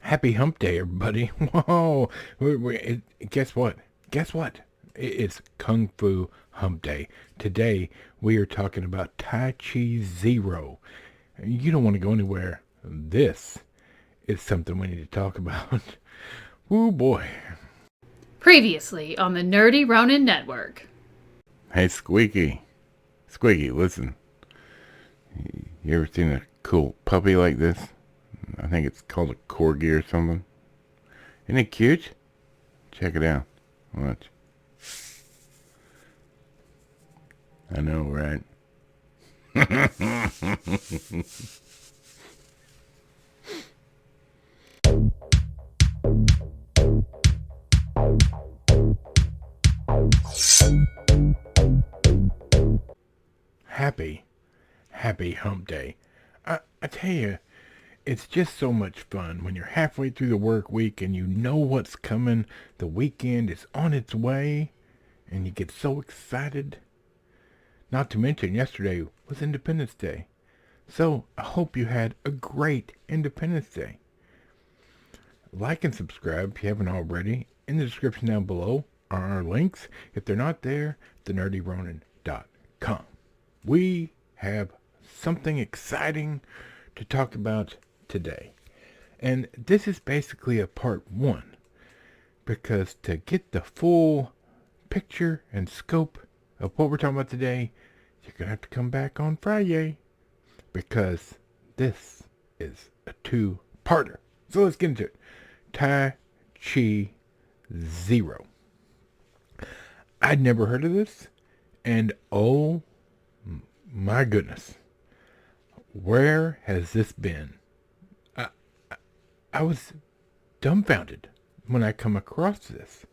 Happy Hump Day, everybody. Whoa. Guess what? Guess what? It's Kung Fu Hump Day. Today, we are talking about Tai Chi Zero. You don't want to go anywhere. This is something we need to talk about. Woo boy. Previously on the Nerdy Ronin Network. Hey, Squeaky. Squeaky, listen. You ever seen a cool puppy like this? I think it's called a corgi or something. Isn't it cute? Check it out. Watch. I know, right? Happy Hump Day. I tell you, it's just so much fun when you're halfway through the work week and you know what's coming. The weekend is on its way and you get so excited. Not to mention yesterday was Independence Day. So I hope you had a great Independence Day. Like and subscribe if you haven't already. In the description down below are our links. If they're not there, thenerdyronin.com. We have something exciting to talk about today. And this is basically a part one. Because to get the full picture and scope of what we're talking about today, you're going to have to come back on Friday. Because this is a two-parter. So let's get into it. Tai Chi Zero. I'd never heard of this. And oh my goodness. Where has this been? I was dumbfounded when I come across this.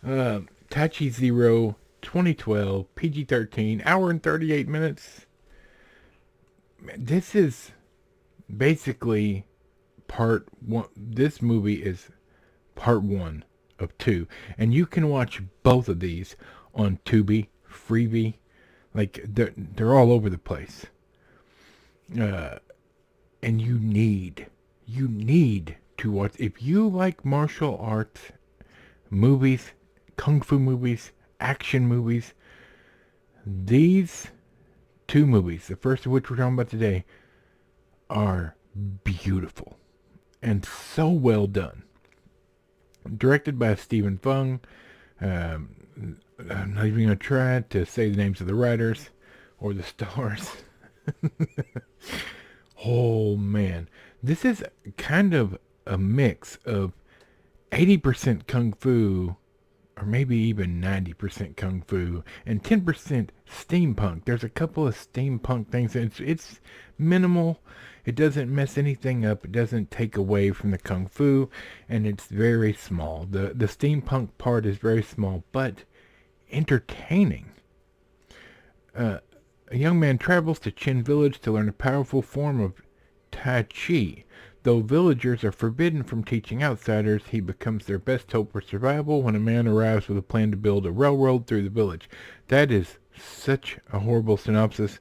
Tai Chi Zero, 2012, PG-13, hour and 38 minutes. This is basically part one. This movie is part one of two. And you can watch both of these on Tubi, Freevee. Like, they're all over the place. And you need to watch. If you like martial arts movies, kung fu movies, action movies, these two movies, the first of which we're talking about today, are beautiful and so well done. Directed by Stephen Fung. I'm not even going to try to say the names of the writers or the stars. Oh man, this is kind of a mix of 80% kung fu, or maybe even 90% kung fu, and 10% steampunk. There's a couple of steampunk things. It's minimal. It doesn't mess anything up. It doesn't take away from the kung fu, and it's very small. The steampunk part is very small, but entertaining. A young man travels to Qin village to learn a powerful form of Tai Chi. Though villagers are forbidden from teaching outsiders, he becomes their best hope for survival when a man arrives with a plan to build a railroad through the village. That is such a horrible synopsis,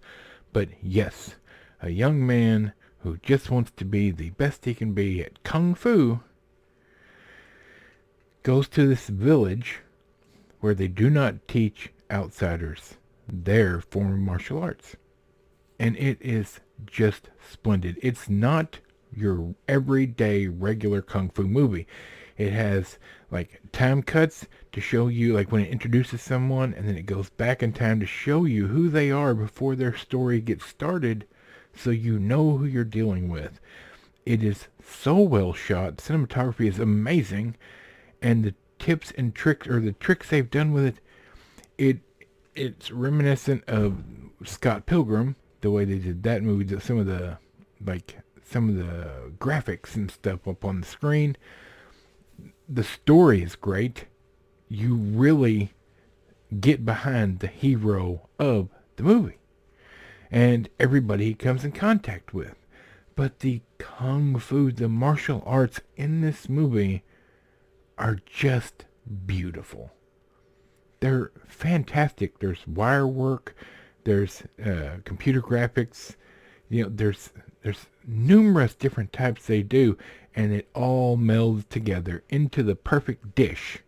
but yes, a young man who just wants to be the best he can be at Kung Fu goes to this village where they do not teach outsiders their form of martial arts. And it is just splendid. It's not your everyday regular kung fu movie. It has like time cuts to show you, like when it introduces someone, and then it goes back in time to show you who they are before their story gets started, so you know who you're dealing with. It is so well shot. Cinematography is amazing, and the tips and tricks, or the tricks they've done with it's reminiscent of Scott Pilgrim, the way they did that movie. Some of the graphics and stuff up on the screen. The story is great. You really get behind the hero of the movie and everybody he comes in contact with. But the kung fu, the martial arts in this movie are just beautiful. They're fantastic. There's wire work. There's computer graphics. There's There's numerous different types they do, and it all melds together into the perfect dish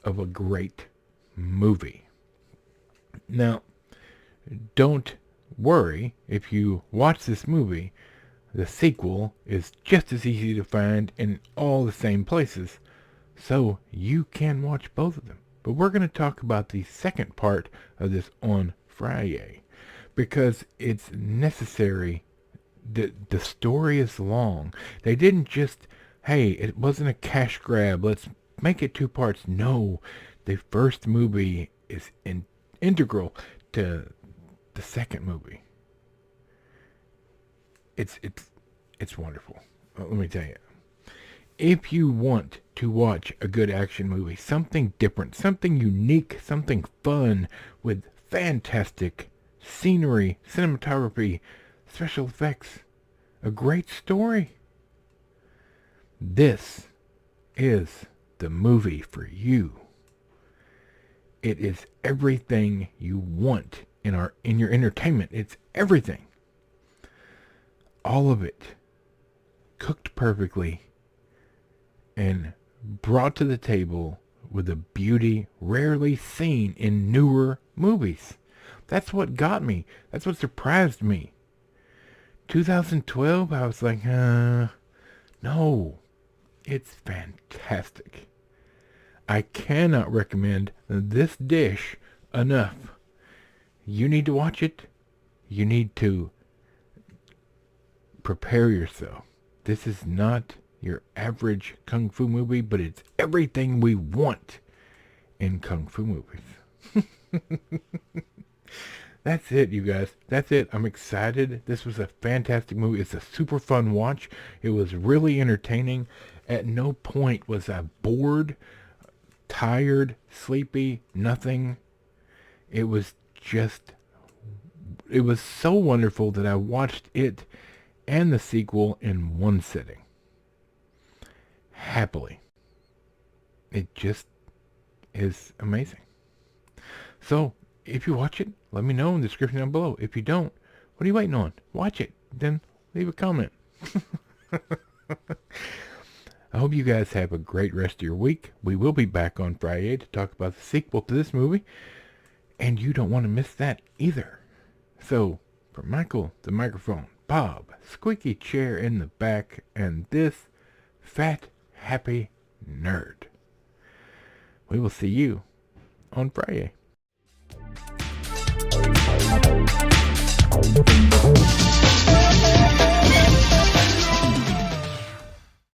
of a great movie. Now, don't worry if you watch this movie. The sequel is just as easy to find in all the same places, so you can watch both of them. But we're going to talk about the second part of this on Friday, because it's necessary. The story is long. They didn't just, hey, it wasn't a cash grab, let's make it two parts. No, the first movie is integral to the second movie. It's wonderful. Let me tell you. If you want to watch a good action movie, something different, something unique, something fun with fantastic scenery, cinematography, special effects, a great story, this is the movie for you. It is everything you want in your entertainment. It's everything. All of it cooked perfectly and brought to the table with a beauty rarely seen in newer movies. That's what got me. That's what surprised me. 2012, I was like, no, it's fantastic. I cannot recommend this dish enough. You need to watch it. You need to prepare yourself. This is not your average kung fu movie, but it's everything we want in kung fu movies. That's it, you guys. That's it. I'm excited. This was a fantastic movie. It's a super fun watch. It was really entertaining. At no point was I bored, tired, sleepy, nothing. It was so wonderful that I watched it and the sequel in one sitting. Happily. It just is amazing. So, if you watch it, let me know in the description down below. If you don't, what are you waiting on? Watch it. Then leave a comment. I hope you guys have a great rest of your week. We will be back on Friday to talk about the sequel to this movie. And you don't want to miss that either. So, for Michael, the microphone, Bob, squeaky chair in the back, and this fat, happy nerd. We will see you on Friday. Thank you.